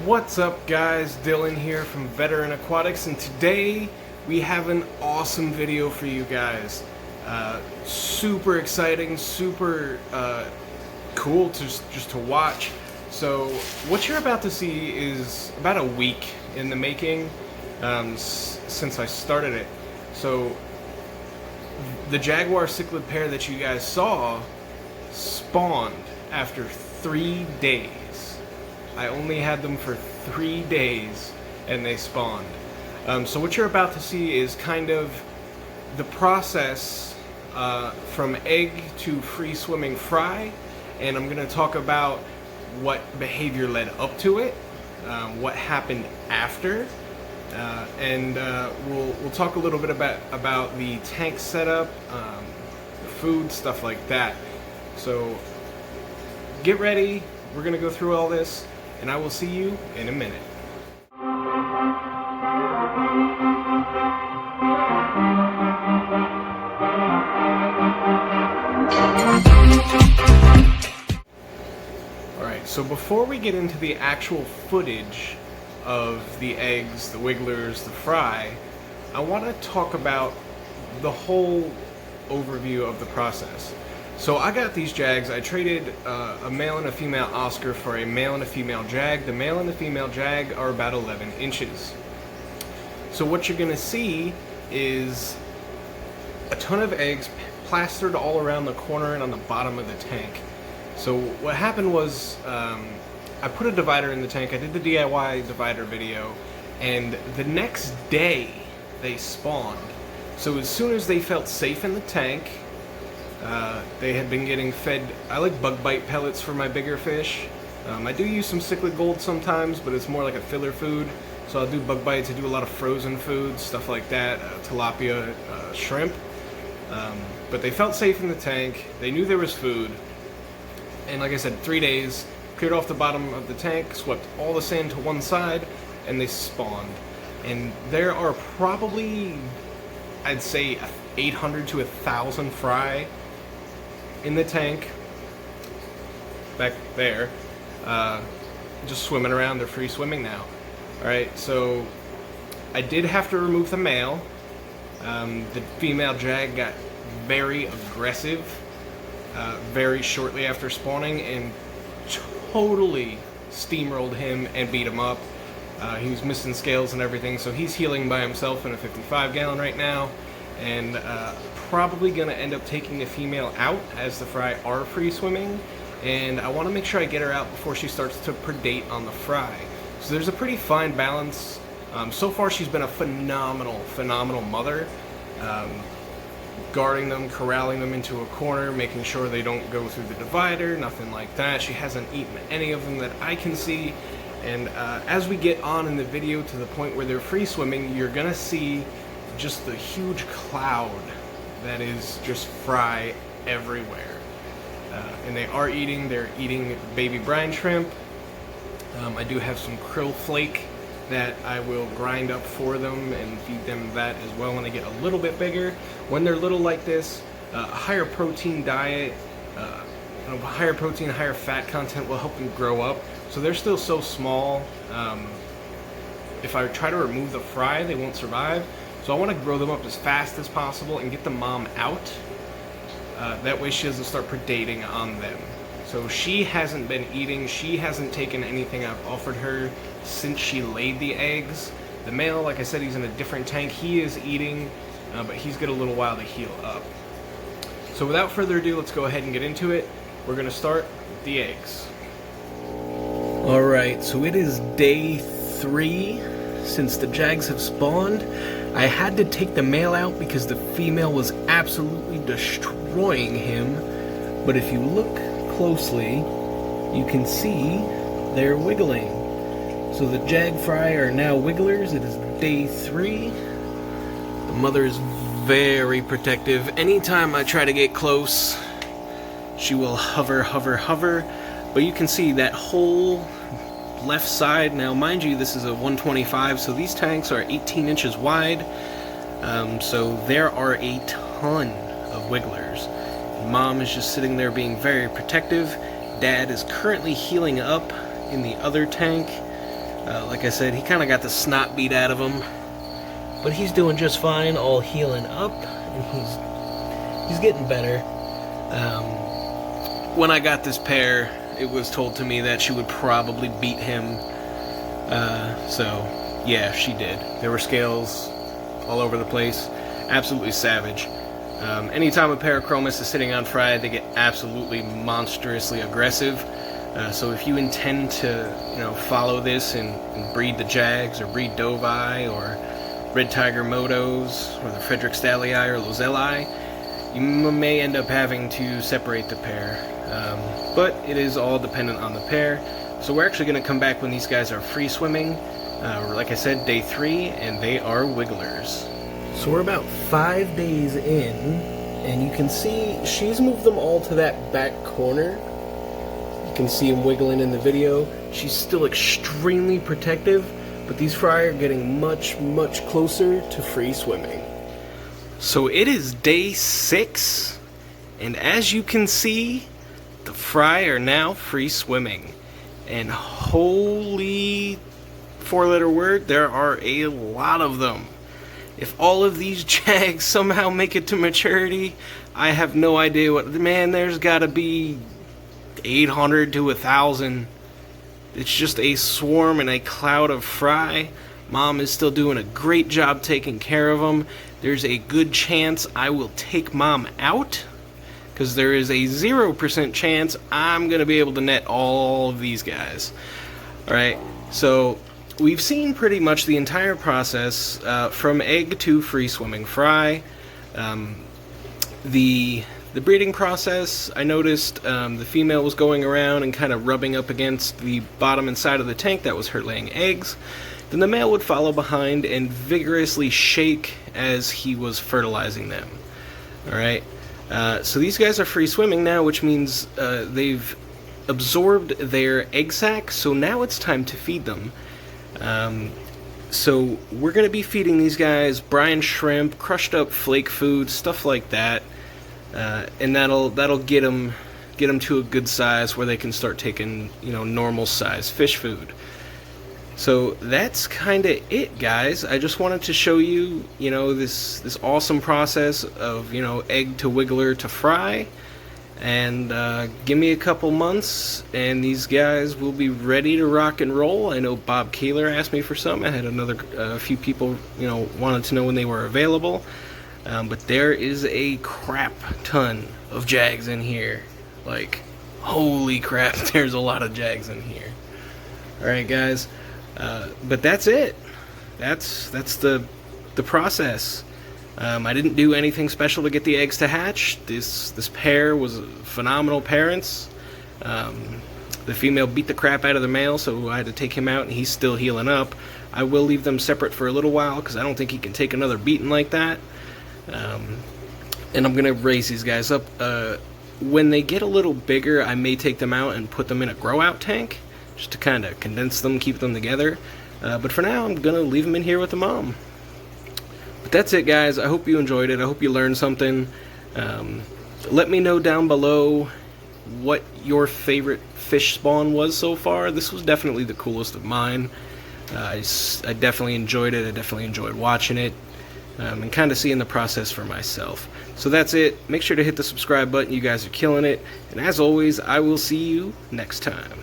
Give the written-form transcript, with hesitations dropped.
What's up guys, Dylan here from Veteran Aquatics, and today we have an awesome video for you guys. Super exciting, super cool just to watch. So what you're about to see is about a week in the making since I started it. So the Jaguar Cichlid pair that you guys saw spawned after 3 days. I only had them for 3 days and they spawned. So what you're about to see is kind of the process from egg to free swimming fry, and I'm going to talk about what behavior led up to it, what happened after, and we'll talk a little bit about the tank setup, the food, stuff like that. So get ready, we're going to go through all this, and I will see you in a minute. Alright, so before we get into the actual footage of the eggs, the wigglers, the fry, I want to talk about the whole overview of the process. So I got these Jags. I traded a male and a female Oscar for a male and a female Jag. The male and the female Jag are about 11 inches. So what you're going to see is a ton of eggs plastered all around the corner and on the bottom of the tank. So what happened was I put a divider in the tank. I did the DIY divider video, and the next day they spawned. So as soon as they felt safe in the tank, they had been getting fed. I like bug bite pellets for my bigger fish. I do use some cichlid gold sometimes, but it's more like a filler food. So I'll do bug bites. I do a lot of frozen foods, stuff like that, tilapia, shrimp. But they felt safe in the tank. They knew there was food. And like I said, 3 days, cleared off the bottom of the tank, swept all the sand to one side, and they spawned. And there are probably, I'd say, 800 to 1,000 fry in the tank back there, just swimming around. They're free swimming now. Alright, so I did have to remove the male. The female Jag got very aggressive very shortly after spawning and totally steamrolled him and beat him up. He was missing scales and everything, so he's healing by himself in a 55 gallon right now, and probably going to end up taking the female out as the fry are free swimming, and I want to make sure I get her out before she starts to predate on the fry. So there's a pretty fine balance. So far she's been a phenomenal mother, guarding them, corralling them into a corner, making sure they don't go through the divider, nothing like that. She hasn't eaten any of them that I can see. And as we get on in the video to the point where they're free swimming, you're gonna see just the huge cloud that is just fry everywhere. And they're eating baby brine shrimp. I do have some krill flake that I will grind up for them and feed them that as well when they get a little bit bigger. When they're little like this, a higher protein diet, higher protein, higher fat content will help them grow up. So they're still so small. If I try to remove the fry, they won't survive. So I want to grow them up as fast as possible and get the mom out. That way she doesn't start predating on them. So she hasn't been eating. She hasn't taken anything I've offered her since she laid the eggs. The male, like I said, he's in a different tank. He is eating, but he's got a little while to heal up. So without further ado, let's go ahead and get into it. We're going to start with the eggs. Alright, so it is day 3 since the Jags have spawned. I had to take the male out because the female was absolutely destroying him. But if you look closely, you can see they're wiggling. So the Jag fry are now wigglers. It is day 3. The mother is very protective. Anytime I try to get close, she will hover. But you can see that whole left side. Now, mind you, this is a 125, so these tanks are 18 inches wide. So there are a ton of wigglers. Mom is just sitting there being very protective. Dad is currently healing up in the other tank. Like I said, he kind of got the snot beat out of him, but he's doing just fine, all healing up, and he's getting better. When I got this pair, it was told to me that she would probably beat him. So yeah, she did. There were scales all over the place. Absolutely savage. Anytime a pair of Chromis is sitting on Fry, they get absolutely monstrously aggressive. So if you intend to, follow this and breed the Jags or breed Dovi or Red Tiger Motos or the Frederick Stallii or Lozelli, you may end up having to separate the pair. But it is all dependent on the pair. So we're actually going to come back when these guys are free swimming. Like I said, day 3, and they are wigglers. So we're about 5 days in, and you can see she's moved them all to that back corner. You can see them wiggling in the video. She's still extremely protective, but these fry are getting much, much closer to free swimming. So it is day 6, and as you can see, the fry are now free swimming. And holy 4-letter word, there are a lot of them. If all of these Jags somehow make it to maturity, I have no idea what... Man, there's got to be 800 to 1,000. It's just a swarm and a cloud of fry. Mom is still doing a great job taking care of them. There's a good chance I will take Mom out, because there is a 0% chance I'm going to be able to net all of these guys. Alright, so we've seen pretty much the entire process from egg to free swimming fry. The breeding process, I noticed the female was going around and kind of rubbing up against the bottom and side of the tank that was her laying eggs. Then the male would follow behind and vigorously shake as he was fertilizing them. Alright, so these guys are free swimming now, which means they've absorbed their egg sac, so now it's time to feed them. So we're going to be feeding these guys brine shrimp, crushed up flake food, stuff like that, and that'll get them to a good size where they can start taking normal size fish food. So that's kind of it, guys. I just wanted to show you this awesome process of egg to wiggler to fry. And give me a couple months, and these guys will be ready to rock and roll. I know Bob Kaler asked me for some. I had a few people, wanted to know when they were available. But there is a crap ton of Jags in here. Like, holy crap, there's a lot of Jags in here. All right, guys. But that's it. That's the process. I didn't do anything special to get the eggs to hatch. This pair was phenomenal parents. The female beat the crap out of the male, so I had to take him out, and he's still healing up. I will leave them separate for a little while, because I don't think he can take another beating like that. And I'm going to raise these guys up. When they get a little bigger, I may take them out and put them in a grow-out tank, just to kind of condense them, keep them together. But for now, I'm going to leave them in here with the mom. But that's it, guys. I hope you enjoyed it. I hope you learned something. Let me know down below what your favorite fish spawn was so far. This was definitely the coolest of mine. I definitely enjoyed it. I definitely enjoyed watching it. And kind of seeing the process for myself. So that's it. Make sure to hit the subscribe button. You guys are killing it. And as always, I will see you next time.